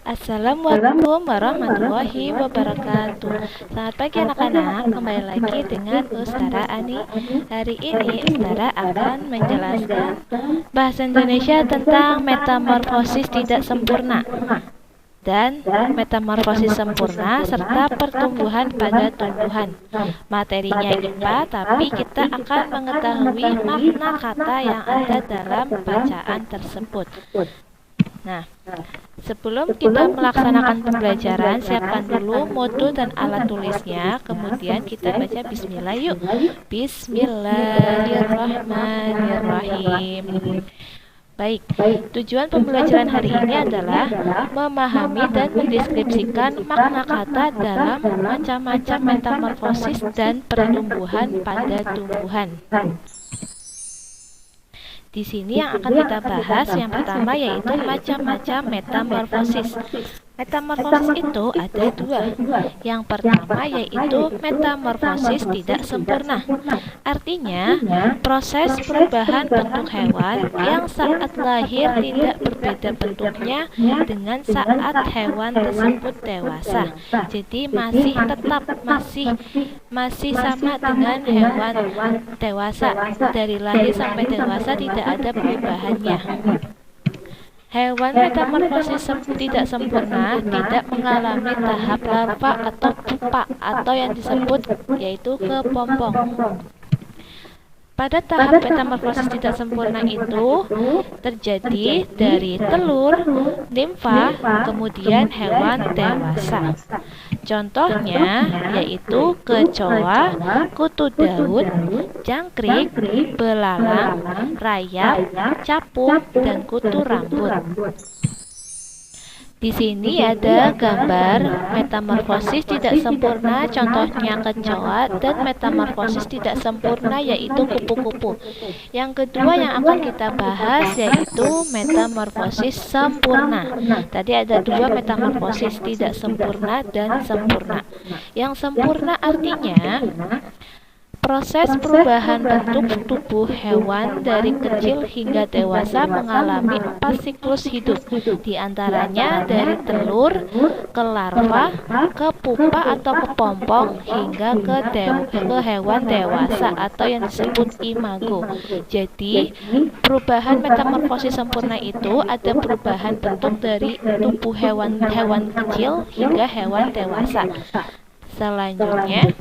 Assalamualaikum warahmatullahi wabarakatuh. Selamat pagi anak-anak, kembali lagi dengan Ustazah Ani. Hari ini Ustazah akan menjelaskan bahasa Indonesia tentang metamorfosis tidak sempurna dan metamorfosis sempurna serta pertumbuhan pada tumbuhan. Materinya IPA, tapi kita akan mengetahui makna kata yang ada dalam bacaan tersebut. Nah, sebelum kita melaksanakan pembelajaran, siapkan dulu modul dan alat tulisnya. Kemudian kita baca bismillah yuk. Bismillahirrahmanirrahim. Baik, tujuan pembelajaran hari ini adalah memahami dan mendeskripsikan makna kata dalam macam-macam metamorfosis dan pertumbuhan pada tumbuhan. Di sini yang akan kita bahas yang pertama yaitu macam-macam metamorfosis. Metamorfosis itu ada dua. Yang pertama yaitu metamorfosis tidak sempurna. Artinya, proses perubahan bentuk hewan yang saat lahir tidak berbeda bentuknya dengan saat hewan tersebut dewasa. Jadi masih sama dengan hewan dewasa. Dari lahir sampai dewasa tidak ada perubahannya. Hewan metamorfosis tidak sempurna tidak mengalami tahap larva atau pupa atau yang disebut yaitu kepompong. Pada tahap metamorfosis tidak sempurna itu terjadi dari telur, nimfa, kemudian hewan dewasa. Contohnya yaitu kecoa, kutu daun, jangkrik, belalang, rayap, capung, dan kutu rambut. Di sini ada gambar metamorfosis tidak sempurna, contohnya kecoa, dan metamorfosis tidak sempurna yaitu kupu-kupu. Yang kedua yang akan kita bahas yaitu metamorfosis sempurna. Tadi ada dua metamorfosis, tidak sempurna dan sempurna. Yang sempurna artinya proses perubahan bentuk tubuh hewan dari kecil hingga dewasa mengalami 4 siklus hidup. Di antaranya dari telur ke larva, ke pupa atau kepompong hingga ke hewan dewasa atau yang disebut imago. Jadi, perubahan metamorfosis sempurna itu ada perubahan bentuk dari tubuh hewan kecil hingga hewan dewasa. Selanjutnya,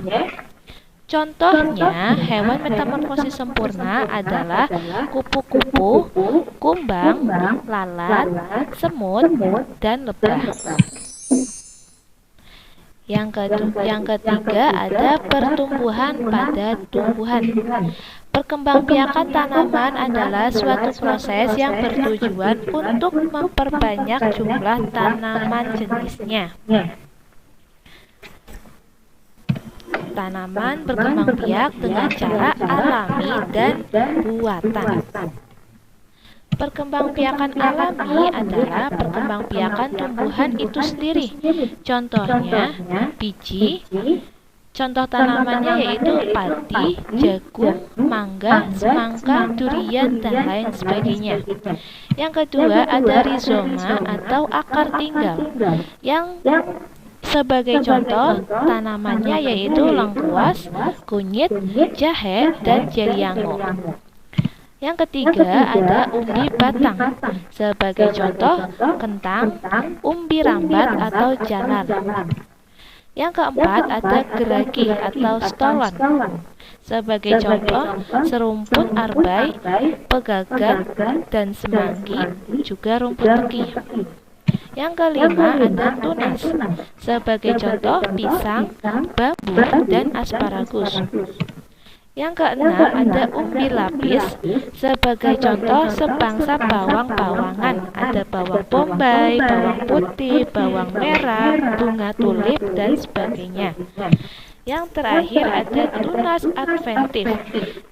contohnya, hewan metamorfosis sempurna adalah kupu-kupu, kumbang, lalat, semut, dan lebah. Yang ketiga ada pertumbuhan pada tumbuhan. Perkembangbiakan tanaman adalah suatu proses yang bertujuan untuk memperbanyak jumlah tanaman jenisnya. Tanaman berkembang biak dengan cara alami dan buatan. Perkembangbiakan alami adalah perkembangbiakan tumbuhan itu sendiri. Contohnya biji. Contoh tanamannya yaitu padi, jagung, mangga, semangka, durian, dan lain sebagainya. Yang kedua ada rizoma atau akar tinggal. Sebagai contoh, tanamannya yaitu lengkuas, kunyit, jahe, dan jeliango. Yang ketiga ada umbi batang. Sebagai contoh, kentang, umbi rambat atau janar. Yang keempat ada geragi atau stolon. Sebagai contoh, serumpun arbai, pegagan, dan semanggi, juga rumput teki. Yang kelima ada tunas. Sebagai contoh pisang, bambu, dan asparagus. Yang keenam ada umbi lapis. Sebagai contoh sebangsa bawang-bawangan. Ada bawang bombay, bawang putih, bawang merah, bunga tulip, dan sebagainya. Yang terakhir ada tunas adventif.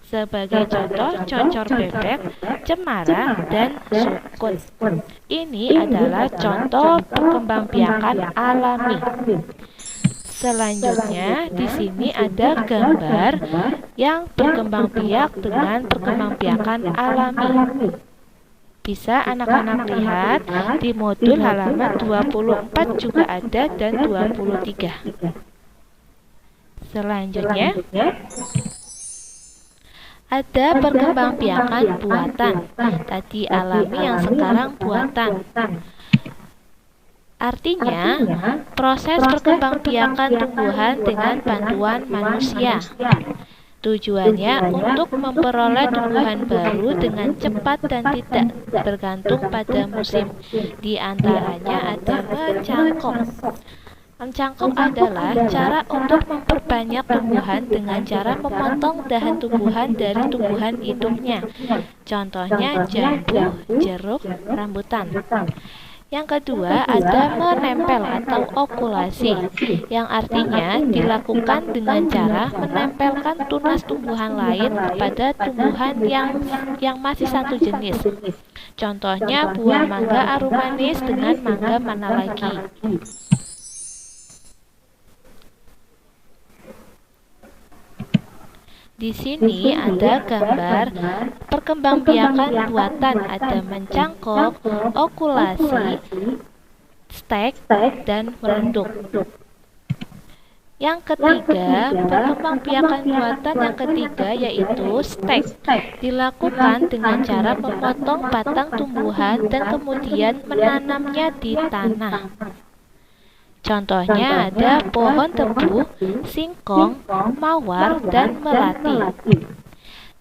Sebagai contoh cocor bebek, cemara, dan sukun. Ini adalah contoh perkembangbiakan alami. Selanjutnya, di sini ada gambar yang berkembang biak dengan perkembangbiakan alami. Bisa anak-anak lihat di modul halaman 24 juga ada dan 23. Selanjutnya ada perkembangbiakan buatan. Tadi alami, yang sekarang buatan. Artinya, proses perkembangbiakan tumbuhan dengan bantuan manusia. Tujuannya untuk memperoleh tumbuhan baru dengan cepat dan tidak bergantung pada musim. Di antaranya ada mencangkok. Mencangkok adalah cara untuk memperbanyak tumbuhan dengan cara memotong dahan tumbuhan dari tumbuhan induknya. Contohnya jambu, jeruk, rambutan. Yang kedua ada menempel atau okulasi, yang artinya dilakukan dengan cara menempelkan tunas tumbuhan lain kepada tumbuhan yang masih satu jenis. Contohnya buah mangga arum manis dengan mangga mana lagi. Di sini ada gambar perkembangbiakan buatan, ada mencangkok, okulasi, stek, dan merunduk. Yang ketiga, perkembangbiakan buatan yang ketiga yaitu stek. Dilakukan dengan cara memotong batang tumbuhan dan kemudian menanamnya di tanah. Contohnya ada pohon tebu, singkong, mawar, dan melati.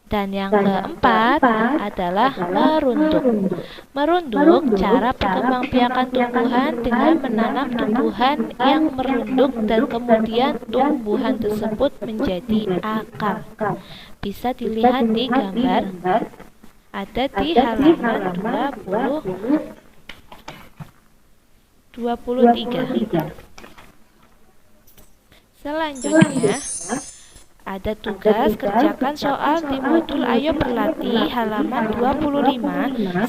Dan yang keempat adalah merunduk. Merunduk cara perkembangbiakan tumbuhan dengan menanam tumbuhan yang merunduk dan kemudian tumbuhan tersebut menjadi akar. Bisa dilihat di gambar, ada di halaman 23. Selanjutnya ada tugas kerjakan soal di modul Ayo Berlatih halaman 25, 1-5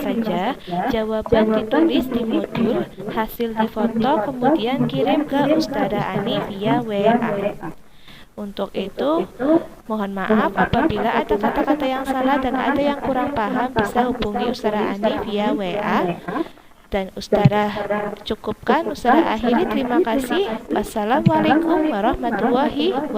saja. Jawaban ditulis di modul, hasil difoto kemudian kirim ke Ustazah Ani via WA. Untuk itu, mohon maaf apabila ada kata-kata yang salah dan ada yang kurang paham, bisa hubungi Ustazah Ani via WA. Dan Ustazah cukupkan, Ustazah akhiri. Terima kasih. Wassalamualaikum warahmatullahi wabarakatuh.